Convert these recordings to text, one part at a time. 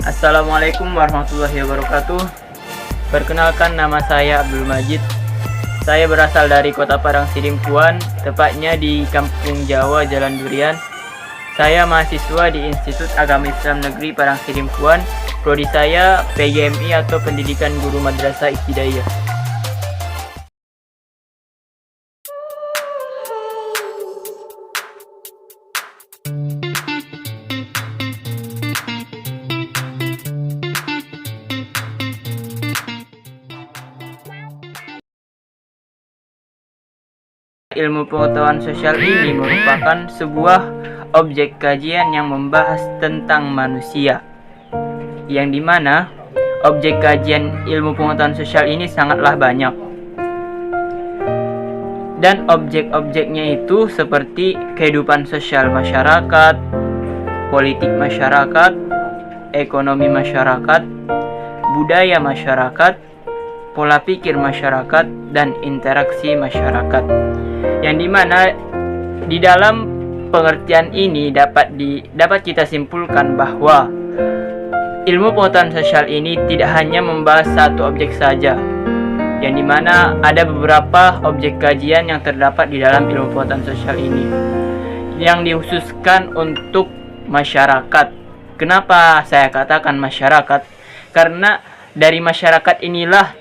Assalamualaikum warahmatullahi wabarakatuh. Perkenalkan, nama saya Abdul Majid. Saya berasal dari Kota Parang Sidimpuan, tepatnya di Kampung Jawa, Jalan Durian. Saya mahasiswa di Institut Agama Islam Negeri Parang Sidimpuan. Prodi saya PGMI atau Pendidikan Guru Madrasah Ibtidaiyah. Ilmu pengetahuan sosial ini merupakan sebuah objek kajian yang membahas tentang manusia, yang dimana objek kajian ilmu pengetahuan sosial ini sangatlah banyak. Dan objek-objeknya itu seperti kehidupan sosial masyarakat, politik masyarakat, ekonomi masyarakat, budaya masyarakat, pola pikir masyarakat, dan interaksi masyarakat. Yang dimana di dalam pengertian ini dapat kita simpulkan bahwa ilmu pengetahuan sosial ini tidak hanya membahas satu objek saja, yang dimana ada beberapa objek kajian yang terdapat di dalam ilmu pengetahuan sosial ini yang dikhususkan untuk masyarakat. Kenapa saya katakan masyarakat? Karena dari masyarakat inilah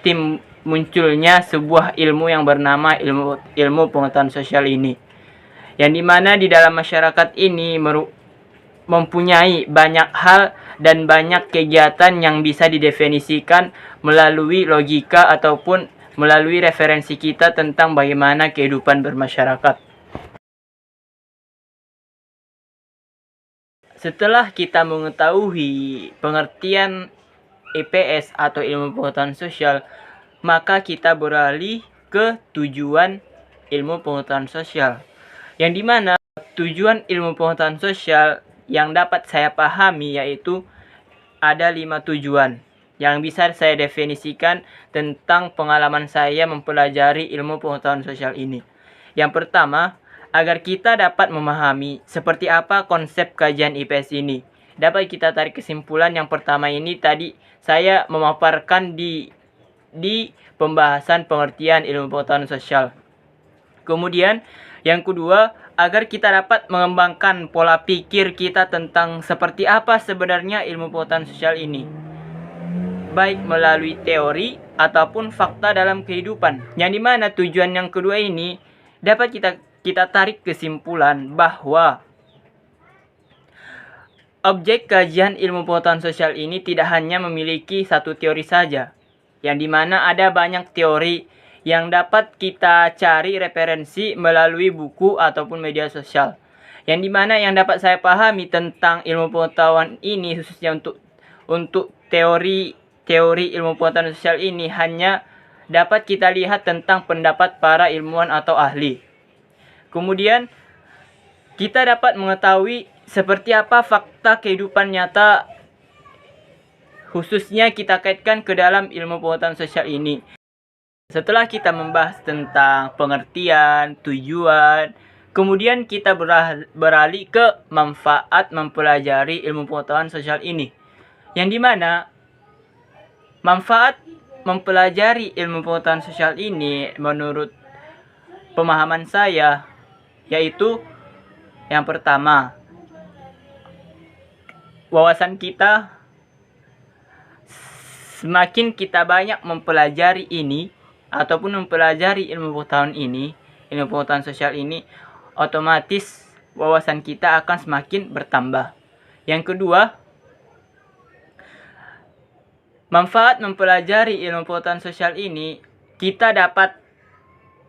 munculnya sebuah ilmu yang bernama ilmu pengetahuan sosial ini, yang dimana di dalam masyarakat ini mempunyai banyak hal dan banyak kegiatan yang bisa didefinisikan melalui logika ataupun melalui referensi kita tentang bagaimana kehidupan bermasyarakat. Setelah kita mengetahui pengertian IPS atau ilmu pengetahuan sosial, maka kita beralih ke tujuan ilmu pengetahuan sosial, yang dimana tujuan ilmu pengetahuan sosial yang dapat saya pahami yaitu ada 5 tujuan yang bisa saya definisikan tentang pengalaman saya mempelajari ilmu pengetahuan sosial ini. Yang pertama, agar kita dapat memahami seperti apa konsep kajian IPS ini. Dapat kita tarik kesimpulan yang pertama ini tadi saya memaparkan di pembahasan pengertian ilmu pengetahuan sosial. Kemudian yang kedua, agar kita dapat mengembangkan pola pikir kita tentang seperti apa sebenarnya ilmu pengetahuan sosial ini, baik melalui teori ataupun fakta dalam kehidupan. Yang dimana tujuan yang kedua ini dapat kita tarik kesimpulan bahwa objek kajian ilmu pengetahuan sosial ini tidak hanya memiliki satu teori saja, yang dimana ada banyak teori yang dapat kita cari referensi melalui buku ataupun media sosial. Yang dimana yang dapat saya pahami tentang ilmu pengetahuan ini, khususnya untuk teori ilmu pengetahuan sosial ini, hanya dapat kita lihat tentang pendapat para ilmuwan atau ahli. Kemudian kita dapat mengetahui seperti apa fakta kehidupan nyata, khususnya kita kaitkan ke dalam ilmu pengetahuan sosial ini. Setelah kita membahas tentang pengertian, tujuan, kemudian kita beralih ke manfaat mempelajari ilmu pengetahuan sosial ini. Yang dimana manfaat mempelajari ilmu pengetahuan sosial ini menurut pemahaman saya yaitu yang pertama, wawasan kita. Semakin kita banyak mempelajari ini ataupun mempelajari ilmu pengetahuan sosial ini, otomatis wawasan kita akan semakin bertambah. Yang kedua, manfaat mempelajari ilmu pengetahuan sosial ini, kita dapat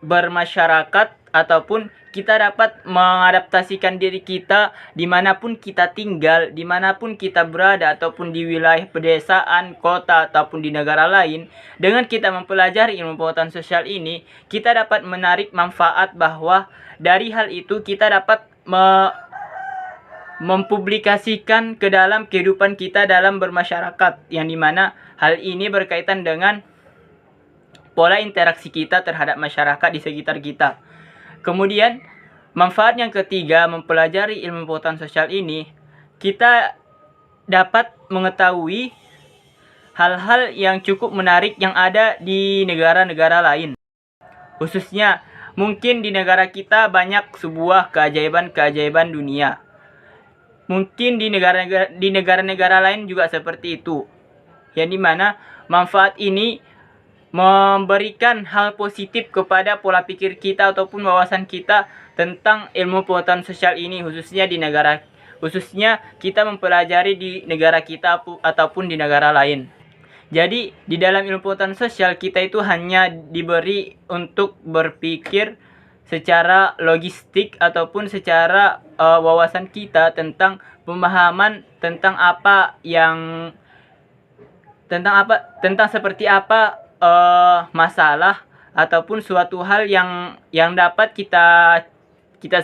bermasyarakat ataupun kita dapat mengadaptasikan diri kita dimanapun kita tinggal, dimanapun kita berada, ataupun di wilayah pedesaan, kota, ataupun di negara lain. Dengan kita mempelajari ilmu pengetahuan sosial ini, kita dapat menarik manfaat bahwa dari hal itu kita dapat mempublikasikan ke dalam kehidupan kita dalam bermasyarakat, yang dimana hal ini berkaitan dengan pola interaksi kita terhadap masyarakat di sekitar kita. Kemudian manfaat yang ketiga mempelajari ilmu pengetahuan sosial ini, kita dapat mengetahui hal-hal yang cukup menarik yang ada di negara-negara lain. Khususnya, mungkin di negara kita banyak sebuah keajaiban-keajaiban dunia. Mungkin di negara-negara lain juga seperti itu. Yang dimana manfaat ini memberikan hal positif kepada pola pikir kita ataupun wawasan kita tentang ilmu pengetahuan sosial ini, khususnya kita mempelajari di negara kita ataupun di negara lain. Jadi di dalam ilmu pengetahuan sosial kita itu hanya diberi untuk berpikir secara logistik ataupun secara wawasan kita tentang pemahaman tentang seperti apa masalah ataupun suatu hal yang dapat kita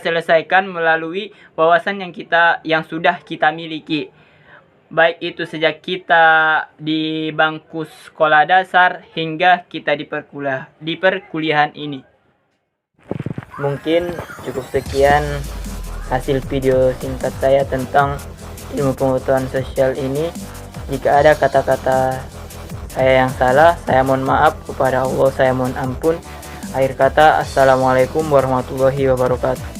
selesaikan melalui wawasan yang sudah kita miliki. Baik itu sejak kita di bangku sekolah dasar hingga kita di perkuliahan ini. Mungkin cukup sekian hasil video singkat saya tentang ilmu pengetahuan sosial ini. Jika ada kata-kata saya yang salah, saya mohon maaf, kepada Allah saya mohon ampun. Akhir kata, assalamualaikum warahmatullahi wabarakatuh.